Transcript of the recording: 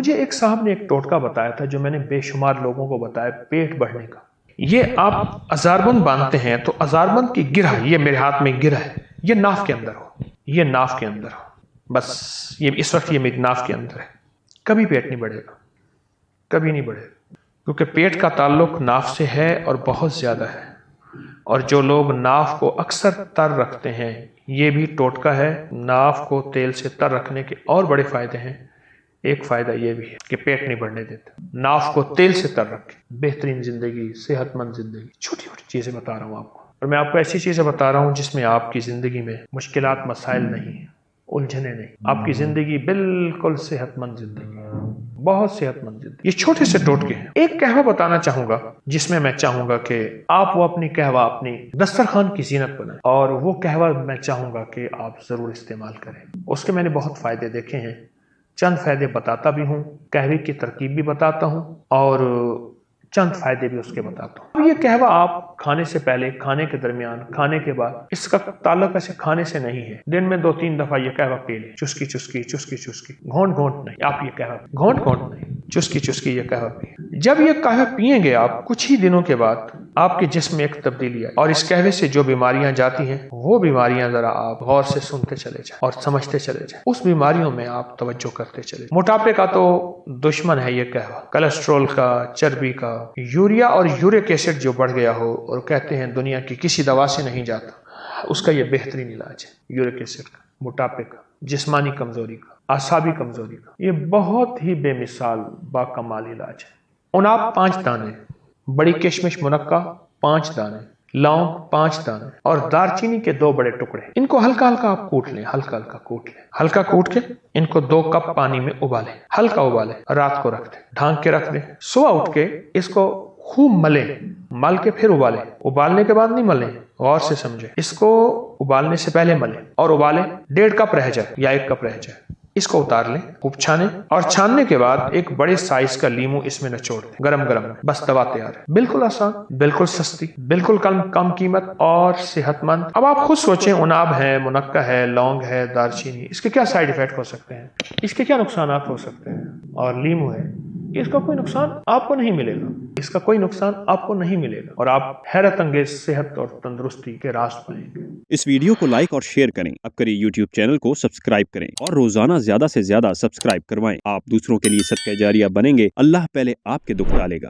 مجھے ایک صاحب نے ایک ٹوٹکا بتایا تھا جو میں نے بے شمار لوگوں کو بتایا پیٹ بڑھنے کا۔ یہ آپ ازاربند باندھتے ہیں تو ازاربند کی گرہ، یہ میرے ہاتھ میں گرہ ہے، یہ ناف کے اندر ہو، یہ ناف کے اندر ہو، بس یہ اس وقت یہ میری ناف کے اندر ہے۔ کبھی پیٹ نہیں بڑھے گا، کبھی نہیں بڑھے گا، کیونکہ پیٹ کا تعلق ناف سے ہے اور بہت زیادہ ہے۔ اور جو لوگ ناف کو اکثر تر رکھتے ہیں، یہ بھی ٹوٹکا ہے، ناف کو تیل سے تر رکھنے کے اور بڑے فائدے ہیں۔ ایک فائدہ یہ بھی ہے کہ پیٹ نہیں بڑھنے دیتا۔ ناف کو تیل سے تر رکھیں، بہترین زندگی، صحت مند زندگی۔ چھوٹی چھوٹی چیزیں بتا رہا ہوں آپ کو، اور میں آپ کو ایسی چیزیں بتا رہا ہوں جس میں آپ کی زندگی میں مشکلات مسائل نہیں ہیں، الجھنے نہیں، آپ کی زندگی بالکل صحت مند زندگی ہے، بہت صحت مند زندگی۔ یہ چھوٹے سے ٹوٹکے ہیں۔ ایک قہوہ بتانا چاہوں گا جس میں چاہوں گا کہ آپ وہ اپنی قہوہ اپنی دسترخوان کی زینت بنائیں، اور وہ قہوہ میں چاہوں گا کہ آپ ضرور استعمال کریں۔ اس کے میں نے بہت فائدے دیکھے ہیں، چند فائدے بتاتا بھی ہوں، قہوے کی ترکیب بھی بتاتا ہوں، اور چند فائدے بھی اس کے بتاتا ہوں۔ اب یہ قہوہ آپ کھانے سے پہلے، کھانے کے درمیان، کھانے کے بعد، اس کا تعلق ایسے کھانے سے نہیں ہے۔ دن میں 2-3 دفعہ یہ قہوہ پی لیں، چسکی چسکی چسکی چسکی، گھونٹ گھونٹ نہیں، آپ یہ قہوہ گھونٹ گھونٹ نہیں، چسکی چسکی یہ قہوہ پئیں۔ جب یہ قہوہ پیئیں گے آپ، کچھ ہی دنوں کے بعد آپ کے جسم میں ایک تبدیلی آئے، اور اس قہوے سے جو بیماریاں جاتی ہیں وہ بیماریاں ذرا آپ غور سے سنتے چلے جائیں اور سمجھتے چلے جائیں، اس بیماریوں میں آپ توجہ کرتے چلے جائیں۔ موٹاپے کا تو دشمن ہے یہ قہوہ، کولیسٹرول کا، چربی کا، یوریا اور یورک ایسڈ جو بڑھ گیا ہو اور کہتے ہیں دنیا کی کسی دوا سے نہیں جاتا، اس کا یہ بہترین علاج ہے۔ یورک ایسڈ کا، موٹاپے کا، جسمانی کمزوری کا، اعصابی کمزوری کا، یہ بہت ہی بے مثال باکمال علاج ہے۔ اناب 5 دانے، بڑی کشمش منقع 5 دانے، لونگ 5 دانے، اور دار چینی کے 2 بڑے ٹکڑے۔ ان کو ہلکا ہلکا آپ کوٹ لیں، ہلکا ہلکا کوٹ لیں، ہلکا کوٹ کے ان کو 2 کپ پانی میں ابالیں، ہلکا ابالیں، رات کو رکھ دیں، ڈھانک کے رکھ دیں۔ صبح اٹھ کے اس کو خوب ملیں، مل کے پھر ابالیں۔ ابالنے کے بعد نہیں ملیں، غور سے سمجھیں، اس کو ابالنے سے پہلے ملیں اور ابالیں 1.5 کپ رہ جائے یا 1 کپ رہ جائے، اس کو اتار لیں، خوب چھانیں، اور چھاننے کے بعد ایک بڑے سائز کا لیمو اس میں نچوڑ دیں، گرم گرم، بس دوا تیار ہے۔ بالکل آسان، بالکل سستی، بالکل کم قیمت اور صحت مند۔ اب آپ خود سوچیں، اناب ہے، منقع ہے، لونگ ہے، دار چینی، اس کے کیا سائیڈ ایفیکٹ ہو سکتے ہیں، اس کے کیا نقصانات ہو سکتے ہیں، اور لیمو ہے، اس کا کوئی نقصان آپ کو نہیں ملے گا، اس کا کوئی نقصان آپ کو نہیں ملے گا، اور آپ حیرت انگیز صحت اور تندرستی کے راز پائیں گے۔ اس ویڈیو کو لائک اور شیئر کریں، اب کریے یوٹیوب چینل کو سبسکرائب کریں، اور روزانہ زیادہ سے زیادہ سبسکرائب کروائیں۔ آپ دوسروں کے لیے صدقہ جاریہ بنیں گے، اللہ پہلے آپ کے دکھ ڈالے گا۔